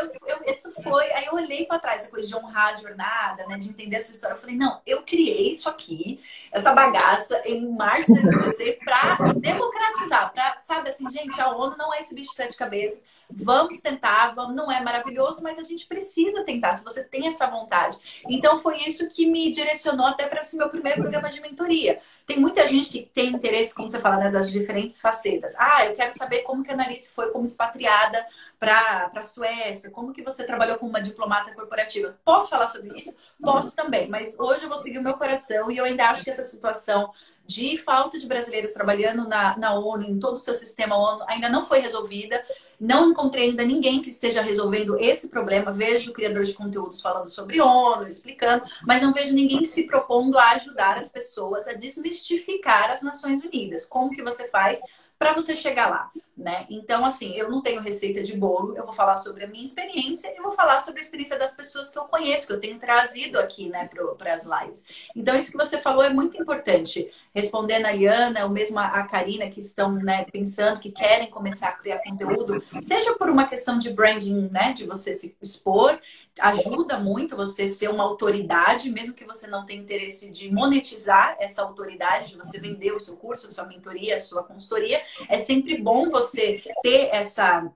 eu olhei para trás, essa coisa de honrar a jornada, né, de entender a sua história. Eu falei, não, eu criei isso aqui, essa bagaça, em março de 2016, para democratizar, para, sabe, assim, gente, a ONU não é esse bicho de sete cabeças, vamos tentar, não é maravilhoso, mas a gente precisa tentar. Se você tem essa vontade. Então foi isso que me direcionou até para esse meu primeiro programa de mentoria. Tem muita gente que tem interesse, como você fala, né, das diferentes facetas. Ah, eu quero saber como que a Analice foi como expatriada para a Suécia, como que você trabalhou com uma diplomata corporativa. Posso falar sobre isso? Posso também, mas hoje eu vou seguir o meu coração e eu ainda acho que essa situação de falta de brasileiros trabalhando na ONU, em todo o seu sistema ONU, ainda não foi resolvida. Não encontrei ainda ninguém que esteja resolvendo esse problema. Vejo criadores de conteúdos falando sobre ONU, explicando, mas não vejo ninguém se propondo a ajudar as pessoas a desmistificar as Nações Unidas. Como que você faz para você chegar lá, né? Então, assim, eu não tenho receita de bolo, eu vou falar sobre a minha experiência e vou falar sobre a experiência das pessoas que eu conheço, que eu tenho trazido aqui, né, para as lives. Então, isso que você falou é muito importante. Respondendo a Liana, ou mesmo a Karina, que estão, né, pensando, que querem começar a criar conteúdo, seja por uma questão de branding, né, de você se expor, ajuda muito você ser uma autoridade, mesmo que você não tenha interesse de monetizar essa autoridade, de você vender o seu curso, a sua mentoria, a sua consultoria. É sempre bom você ter essa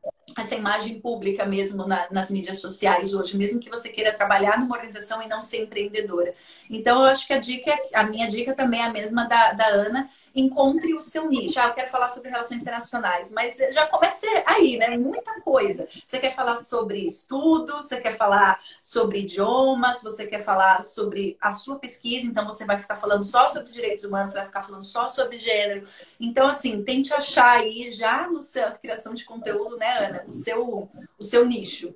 imagem pública mesmo nas mídias sociais hoje, mesmo que você queira trabalhar numa organização e não ser empreendedora. Então, eu acho que a minha dica também é a mesma da Ana. Encontre o seu nicho. Ah, eu quero falar sobre relações internacionais, mas já comece aí, né? Muita coisa. Você quer falar sobre estudo, você quer falar sobre idiomas, você quer falar sobre a sua pesquisa, então você vai ficar falando só sobre direitos humanos, você vai ficar falando só sobre gênero. Então, assim, tente achar aí já no seu criação de conteúdo, né, Ana? O seu nicho.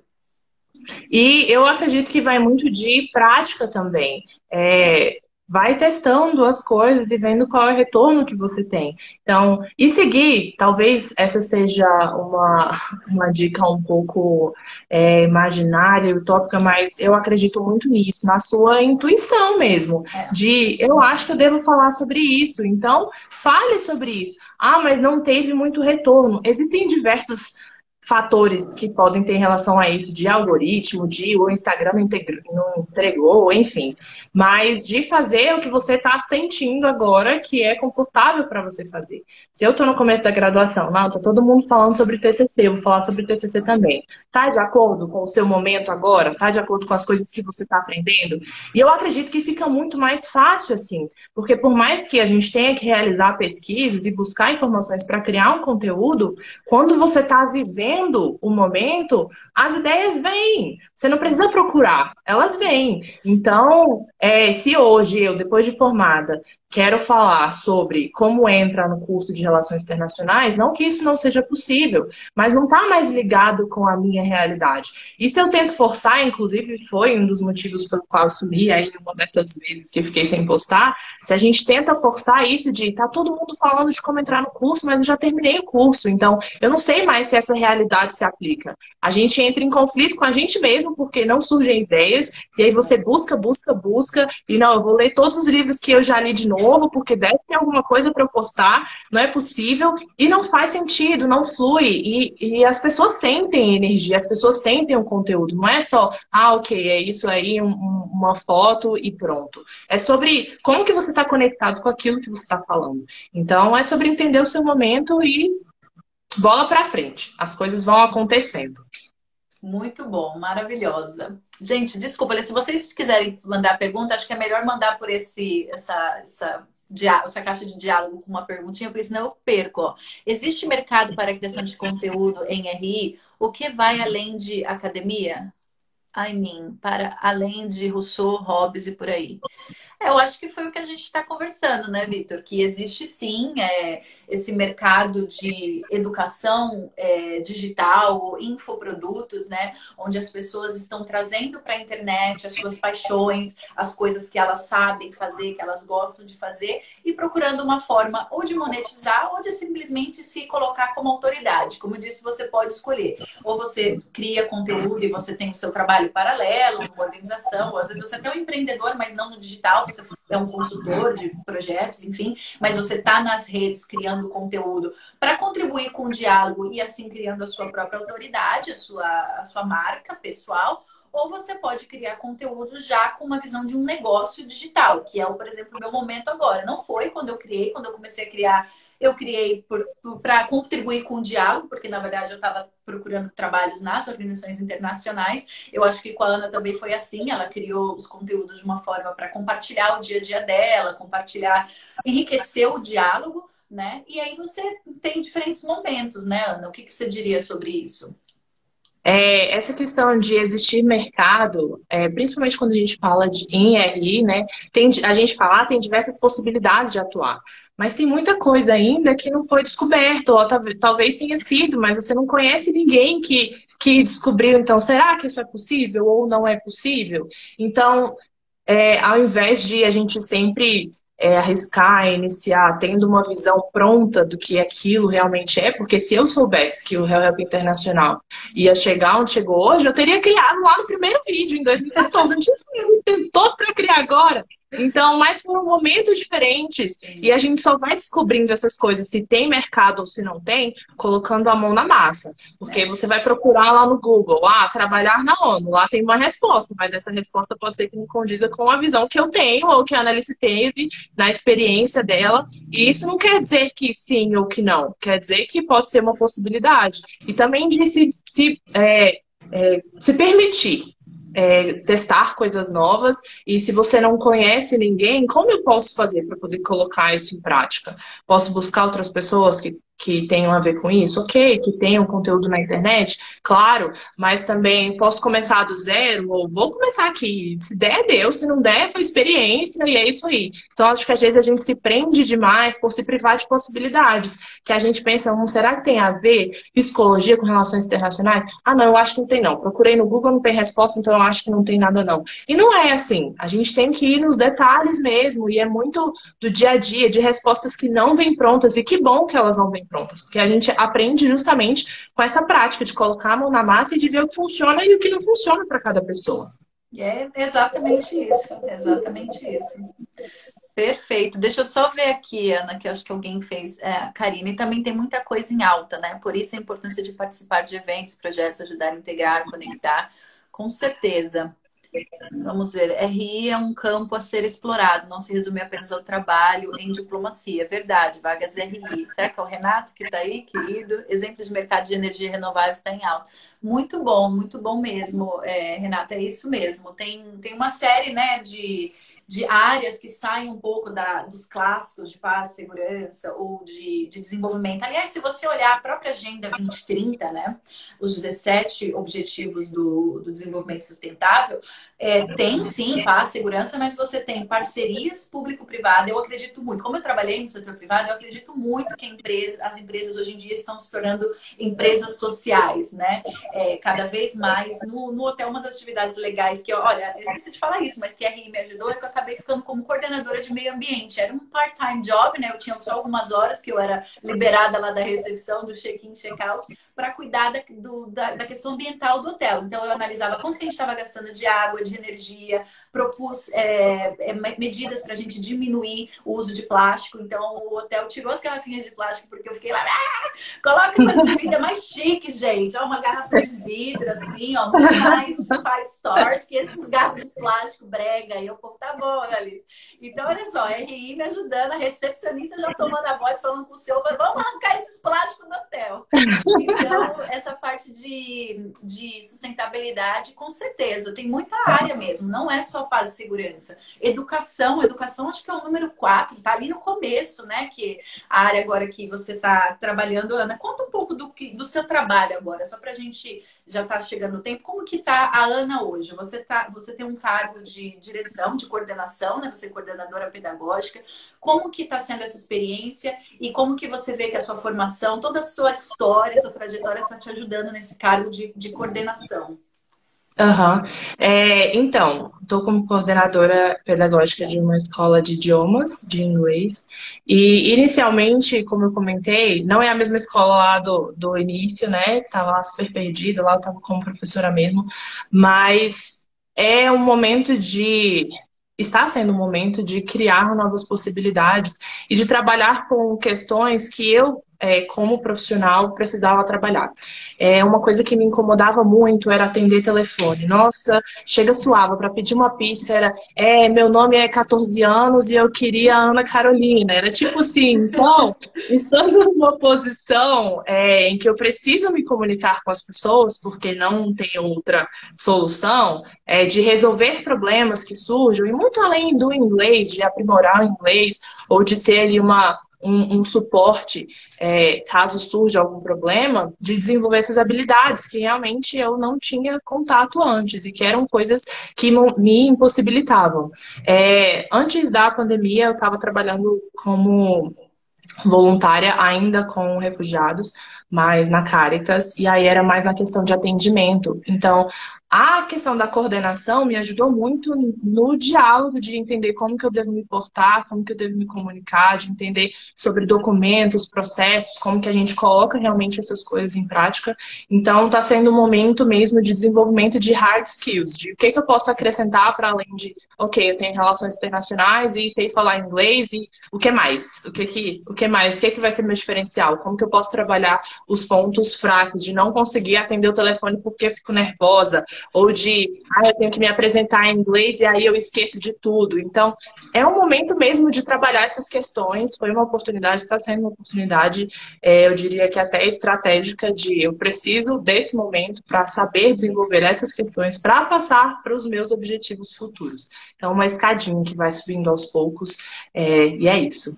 E eu acredito que vai muito de prática também. Vai testando as coisas e vendo qual é o retorno que você tem. Então, e seguir, talvez essa seja uma dica um pouco imaginária, utópica, mas eu acredito muito nisso, na sua intuição mesmo. Eu acho que eu devo falar sobre isso, então fale sobre isso. Ah, mas não teve muito retorno. Existem diversos fatores que podem ter relação a isso, de algoritmo, de o Instagram não entregou, enfim. Mas de fazer o que você está sentindo agora que é confortável para você fazer. Se eu estou no começo da graduação, não, tá todo mundo falando sobre TCC, eu vou falar sobre TCC também. Tá de acordo com o seu momento agora? Tá de acordo com as coisas que você está aprendendo? E eu acredito que fica muito mais fácil assim, porque por mais que a gente tenha que realizar pesquisas e buscar informações para criar um conteúdo, quando você está vivendo o momento, as ideias vêm. Você não precisa procurar, elas vêm. Então, se hoje eu, depois de formada, quero falar sobre como entrar no curso de Relações Internacionais, não que isso não seja possível, mas não está mais ligado com a minha realidade. E se eu tento forçar, inclusive foi um dos motivos pelo qual eu sumi aí uma dessas vezes que eu fiquei sem postar, se a gente tenta forçar isso de tá todo mundo falando de como entrar no curso, mas eu já terminei o curso, então eu não sei mais se essa realidade se aplica. A gente entra em conflito com a gente mesmo, porque não surgem ideias, e aí você busca, e não, eu vou ler todos os livros que eu já li de novo, porque deve ter alguma coisa para eu postar, não é possível, e não faz sentido, não flui, e as pessoas sentem energia, as pessoas sentem o conteúdo, não é só, ok, é isso aí, uma foto e pronto. É sobre como que você está conectado com aquilo que você está falando. Então, é sobre entender o seu momento e bola para frente. As coisas vão acontecendo. Muito bom, maravilhosa. Gente, desculpa, se vocês quiserem mandar pergunta, acho que é melhor mandar por essa caixa de diálogo com uma perguntinha, porque senão eu perco. Ó. Existe mercado para a criação de conteúdo em RI? O que vai além de academia? Para além de Rousseau, Hobbes e por aí. Eu acho que foi o que a gente está conversando, né, Vitor? Que existe sim esse mercado de educação digital, infoprodutos, né? Onde as pessoas estão trazendo para a internet as suas paixões, as coisas que elas sabem fazer, que elas gostam de fazer, e procurando uma forma ou de monetizar ou de simplesmente se colocar como autoridade. Como eu disse, você pode escolher. Ou você cria conteúdo e você tem o seu trabalho paralelo, uma organização, ou às vezes você é até um empreendedor, mas não no digital, você é um consultor de projetos, enfim, mas você está nas redes criando conteúdo para contribuir com o diálogo e assim criando a sua própria autoridade, a sua marca pessoal, ou você pode criar conteúdo já com uma visão de um negócio digital, que é, por exemplo, o meu momento agora. Não foi quando eu criei, quando eu comecei a criar, eu criei para contribuir com o diálogo, porque na verdade eu estava procurando trabalhos nas organizações internacionais. Eu acho que com a Ana também foi assim, ela criou os conteúdos de uma forma para compartilhar o dia a dia dela, compartilhar, enriquecer o diálogo, né? E aí você tem diferentes momentos, né, Ana? O que você diria sobre isso? Essa questão de existir mercado, principalmente quando a gente fala em RI, né, a gente fala, tem diversas possibilidades de atuar, mas tem muita coisa ainda que não foi descoberto, ou talvez tenha sido, mas você não conhece ninguém que descobriu. Então, será que isso é possível ou não é possível? Então, ao invés de a gente sempre arriscar, iniciar, tendo uma visão pronta do que aquilo realmente é, porque se eu soubesse que o Help Internacional ia chegar onde chegou hoje, eu teria criado lá no primeiro vídeo, em 2014. Eu não tinha esse tempo todo para criar agora. Então, mas foram momentos diferentes e a gente só vai descobrindo essas coisas, se tem mercado ou se não tem, colocando a mão na massa. Porque você vai procurar lá no Google, trabalhar na ONU, lá tem uma resposta, mas essa resposta pode ser que não condiza com a visão que eu tenho ou que a Annalise teve na experiência dela. E isso não quer dizer que sim ou que não, quer dizer que pode ser uma possibilidade. E também de se permitir testar coisas novas. E se você não conhece ninguém, como eu posso fazer para poder colocar isso em prática? Posso buscar outras pessoas que tenham a ver com isso? Ok, que tenham conteúdo na internet? Claro, mas também posso começar do zero, ou vou começar aqui. Se der, deu. Se não der, foi experiência e é isso aí. Então, acho que às vezes a gente se prende demais por se privar de possibilidades. Que a gente pensa, será que tem a ver psicologia com relações internacionais? Ah, não, eu acho que não tem não. Procurei no Google, não tem resposta, então eu acho que não tem nada não. E não é assim. A gente tem que ir nos detalhes mesmo, e é muito do dia a dia, de respostas que não vêm prontas, e que bom que elas não vêm prontas, porque a gente aprende justamente com essa prática de colocar a mão na massa e de ver o que funciona e o que não funciona para cada pessoa. É exatamente isso, exatamente isso. Perfeito. Deixa eu só ver aqui, Ana, que eu acho que alguém fez. A Karine também tem muita coisa em alta, né? Por isso a importância de participar de eventos, projetos, ajudar a integrar, conectar. Com certeza. Vamos ver. RI é um campo a ser explorado, não se resume apenas ao trabalho em diplomacia. Verdade, vagas RI. Será que é o Renato que está aí, querido? Exemplos de mercado de energia renovável está em alta. Muito bom mesmo, Renata, é isso mesmo. Tem uma série, né, de áreas que saem um pouco dos clássicos de paz, segurança ou de desenvolvimento. Aliás, se você olhar a própria Agenda 2030, né, os 17 Objetivos do Desenvolvimento Sustentável, tem sim paz, segurança, mas você tem parcerias público-privada. Eu acredito muito, como eu trabalhei no setor privado, eu acredito muito que as empresas hoje em dia estão se tornando empresas sociais, né? Cada vez mais. No hotel, umas atividades legais que, olha, eu esqueci de falar isso, mas que a RI me ajudou, é que eu acabei ficando como coordenadora de meio ambiente. Era um part-time job, né? Eu tinha só algumas horas que eu era liberada lá da recepção, do check-in, check-out, para cuidar da questão ambiental do hotel. Então, eu analisava quanto que a gente estava gastando de água, de energia, propus medidas para a gente diminuir o uso de plástico. Então, o hotel tirou as garrafinhas de plástico, porque eu fiquei lá, coloca coisa de vida mais chique, gente. Uma garrafa de vidro, assim, muito mais 5 stars que esses garrafas de plástico brega. E o povo, tá bom, Annalise. Então, olha só, RI me ajudando, a recepcionista já tomando a voz, falando com o senhor, vamos arrancar esses plásticos do hotel. Então, essa parte de sustentabilidade, com certeza, tem muita área mesmo, não é só paz e segurança. Educação acho que é o número 4, tá ali no começo, né? Que a área agora que você está trabalhando, Ana, conta um pouco do seu trabalho agora, só pra gente já tá chegando o tempo. Como que tá a Ana hoje? Você tem um cargo de direção, de coordenação, né? Você é coordenadora pedagógica. Como que está sendo essa experiência e como que você vê que a sua formação, toda a sua história, a sua trajetória está te ajudando nesse cargo de coordenação? Uhum. Então, estou como coordenadora pedagógica de uma escola de idiomas, de inglês, e inicialmente, como eu comentei, não é a mesma escola lá do início, né? Estava lá super perdida, lá eu estava como professora mesmo, mas é um momento está sendo um momento de criar novas possibilidades e de trabalhar com questões que eu como profissional, precisava trabalhar. Uma coisa que me incomodava muito era atender telefone. Nossa, chega suava para pedir uma pizza, era meu nome é 14 anos e eu queria a Ana Carolina. Era tipo assim, então, estando numa posição em que eu preciso me comunicar com as pessoas, porque não tem outra solução, de resolver problemas que surjam, e muito além do inglês, de aprimorar o inglês, ou de ser ali um suporte, caso surja algum problema, de desenvolver essas habilidades que realmente eu não tinha contato antes e que eram coisas que me impossibilitavam. Antes da pandemia, eu estava trabalhando como voluntária ainda com refugiados, mas na Caritas, e aí era mais na questão de atendimento. Então, a questão da coordenação me ajudou muito no diálogo de entender como que eu devo me portar, como que eu devo me comunicar, de entender sobre documentos, processos, como que a gente coloca realmente essas coisas em prática. Então, está sendo um momento mesmo de desenvolvimento de hard skills, de o que que eu posso acrescentar para além de, ok, eu tenho relações internacionais e sei falar inglês e o que mais? O que mais? O que vai ser meu diferencial? Como que eu posso trabalhar os pontos fracos de não conseguir atender o telefone porque eu fico nervosa? Ou de, eu tenho que me apresentar em inglês e aí eu esqueço de tudo. Então, é um momento mesmo de trabalhar essas questões. Foi uma oportunidade, está sendo uma oportunidade, eu diria que até estratégica, de eu preciso desse momento para saber desenvolver essas questões para passar para os meus objetivos futuros. Então, uma escadinha que vai subindo aos poucos, e é isso.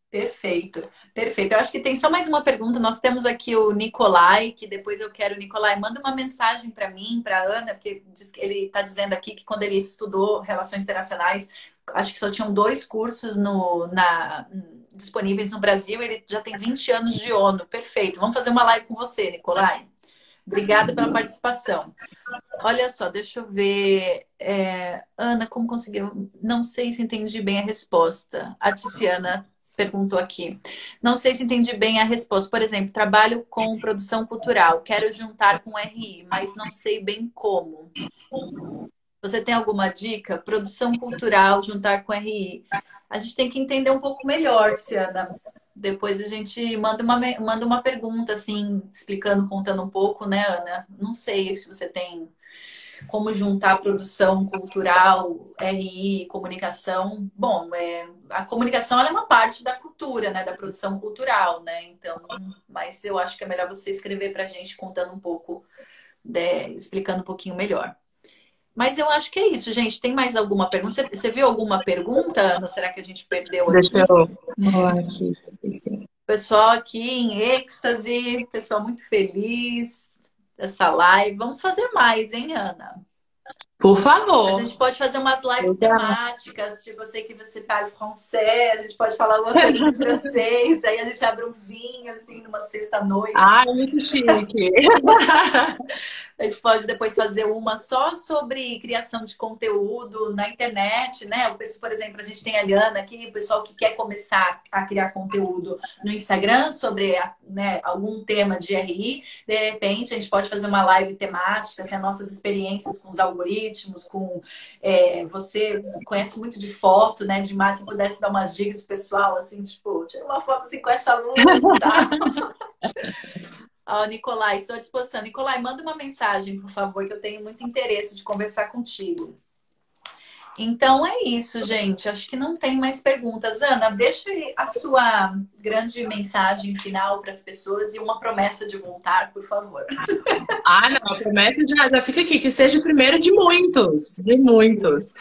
Perfeito, perfeito. Eu acho que tem só mais uma pergunta. Nós temos aqui o Nicolai, que depois eu quero. Nicolai, manda uma mensagem para mim, para Ana, porque ele está dizendo aqui que quando ele estudou Relações Internacionais, acho que só tinham 2 cursos disponíveis no Brasil. Ele já tem 20 anos de ONU. Perfeito. Vamos fazer uma live com você, Nicolai. Obrigada pela participação. Olha só, deixa eu ver. Ana, como conseguiu? Não sei se entendi bem a resposta. A Tiziana perguntou aqui. Não sei se entendi bem a resposta. Por exemplo, trabalho com produção cultural, quero juntar com RI, mas não sei bem como. Você tem alguma dica? Produção cultural, juntar com RI. A gente tem que entender um pouco melhor, Tiziana. Depois a gente manda uma pergunta, assim, explicando, contando um pouco, né, Ana? Não sei se você tem como juntar produção cultural, RI, comunicação. Bom, a comunicação ela é uma parte da cultura, né? Da produção cultural, né? Então, mas eu acho que é melhor você escrever para a gente contando um pouco, explicando um pouquinho melhor. Mas eu acho que é isso, gente. Tem mais alguma pergunta? Você viu alguma pergunta, Ana? Será que a gente perdeu aqui? Deixa eu falar aqui. Sim. Pessoal aqui em êxtase, pessoal muito feliz dessa live. Vamos fazer mais, hein, Ana? Por favor. A gente pode fazer umas lives temáticas, tipo, eu sei que você fala francês, a gente pode falar alguma coisa de francês, aí a gente abre um vinho, assim, numa sexta-noite. Ai, muito chique. A gente pode depois fazer uma só sobre criação de conteúdo na internet, né? Por exemplo, a gente tem a Liana aqui, o pessoal que quer começar a criar conteúdo no Instagram sobre algum tema de RI. De repente, a gente pode fazer uma live temática, assim, as nossas experiências com os algoritmos, você conhece muito de foto, né? De mais, se pudesse dar umas dicas pro pessoal, assim, tipo, tira uma foto assim com essa luz e tal. Ó, Nicolai, estou à disposição. Nicolai, manda uma mensagem, por favor, que eu tenho muito interesse de conversar contigo. Então é isso, gente. Acho que não tem mais perguntas. Ana, deixa a sua grande mensagem final para as pessoas e uma promessa de voltar, por favor. Não, a promessa já fica aqui, que seja o primeiro de muitos, de muitos.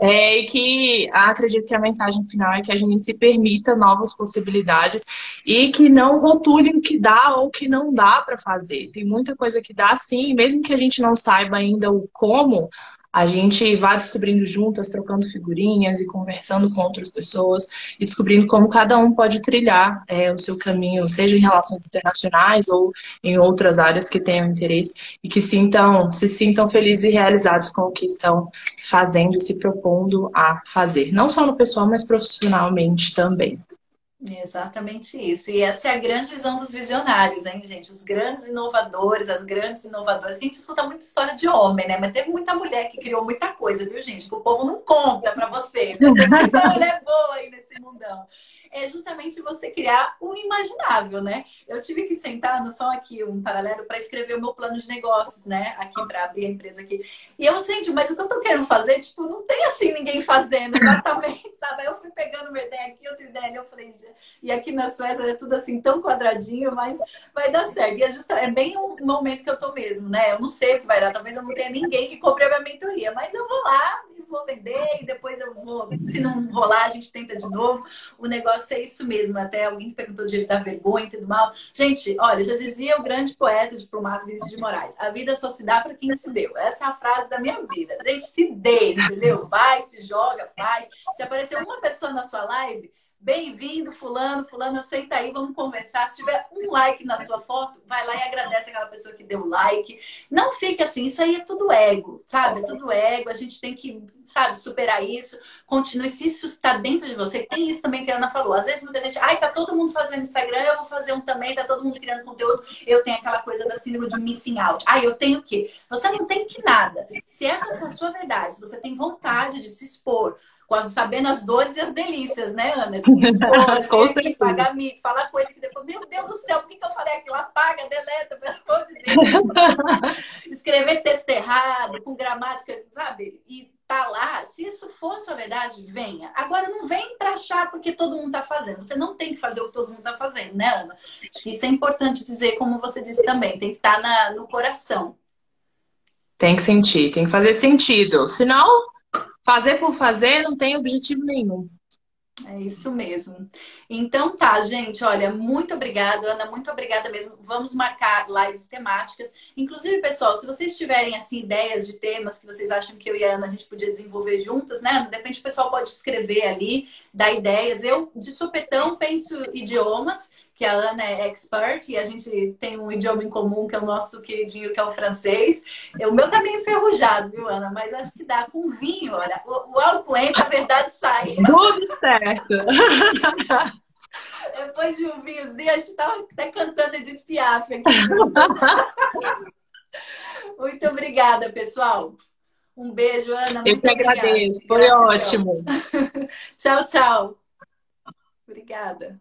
E que acredito que a mensagem final é que a gente se permita novas possibilidades e que não rotule o que dá ou o que não dá para fazer. Tem muita coisa que dá sim, e mesmo que a gente não saiba ainda o como, a gente vai descobrindo juntas, trocando figurinhas e conversando com outras pessoas e descobrindo como cada um pode trilhar o seu caminho, seja em relações internacionais ou em outras áreas que tenham interesse e que se sintam felizes e realizados com o que estão fazendo e se propondo a fazer. Não só no pessoal, mas profissionalmente também. Exatamente isso. E essa é a grande visão dos visionários, hein, gente? Os grandes inovadores, as grandes inovadoras. A gente escuta muita história de homem, né? Mas teve muita mulher que criou muita coisa, viu, gente? Que o povo não conta pra vocês. Mas tem muita mulher boa aí nesse mundão. É justamente você criar o imaginável, né? Eu tive que sentar, só aqui um paralelo, para escrever o meu plano de negócios, né? Aqui para abrir a empresa aqui. E eu senti, mas o que eu tô querendo fazer, tipo, não tem assim ninguém fazendo exatamente, sabe? Aí eu fui pegando uma ideia aqui, outra ideia ali, eu falei, e aqui na Suécia é tudo assim tão quadradinho, mas vai dar certo. E é bem o momento que eu tô mesmo, né? Eu não sei o que vai dar, talvez eu não tenha ninguém que compre a minha mentoria, mas eu vou lá e vou vender, e depois eu vou, se não rolar, a gente tenta de novo. O negócio é isso mesmo. Até alguém perguntou de evitar vergonha e tudo mal. Gente, olha, já dizia o grande poeta diplomata Vinícius de Moraes: a vida só se dá para quem se deu. Essa é a frase da minha vida. Gente, se dê, entendeu? Vai, se joga, faz. Se aparecer uma pessoa na sua live, bem-vindo, fulano, fulano, aceita aí, vamos conversar. Se tiver um like na sua foto, vai lá e agradece aquela pessoa que deu like. Não fique assim, isso aí é tudo ego, sabe? É tudo ego, a gente tem que, sabe, superar isso. Continue, se isso está dentro de você, tem isso também que a Ana falou. Às vezes muita gente, ai, tá todo mundo fazendo Instagram, eu vou fazer um também, tá todo mundo criando conteúdo, eu tenho aquela coisa da síndrome de missing out. Ai, eu tenho o quê? Você não tem que nada. Se essa for a sua verdade, se você tem vontade de se expor, quase sabendo as dores e as delícias, né, Ana? De se expor, de vir aqui, pagar mico, falar coisa que depois, meu Deus do céu, por que eu falei aquilo? Apaga, deleta, pelo amor de Deus. Escrever texto errado, com gramática, sabe? E tá lá, se isso for sua verdade, venha. Agora, não vem pra achar porque todo mundo tá fazendo. Você não tem que fazer o que todo mundo tá fazendo, né, Ana? Acho que isso é importante dizer, como você disse também. Tem que estar no coração. Tem que sentir, tem que fazer sentido. Senão, fazer por fazer não tem objetivo nenhum. É isso mesmo. Então tá, gente. Olha, muito obrigada, Ana. Muito obrigada mesmo. Vamos marcar lives temáticas. Inclusive, pessoal, se vocês tiverem assim ideias de temas que vocês acham que eu e a Ana a gente podia desenvolver juntas, né? De repente o pessoal pode escrever ali, dar ideias. Eu, de supetão, penso idiomas, que a Ana é expert e a gente tem um idioma em comum, que é o nosso queridinho, que é o francês. O meu tá meio enferrujado, viu, Ana? Mas acho que dá com vinho, olha. O álcool entra, a verdade sai. Tudo certo. Depois de um vinhozinho, a gente tava até cantando Edith Piaf aqui juntas. Muito obrigada, pessoal. Um beijo, Ana. Eu Muito que obrigada. agradeço, foi Gratidão. ótimo. Tchau, tchau. Obrigada.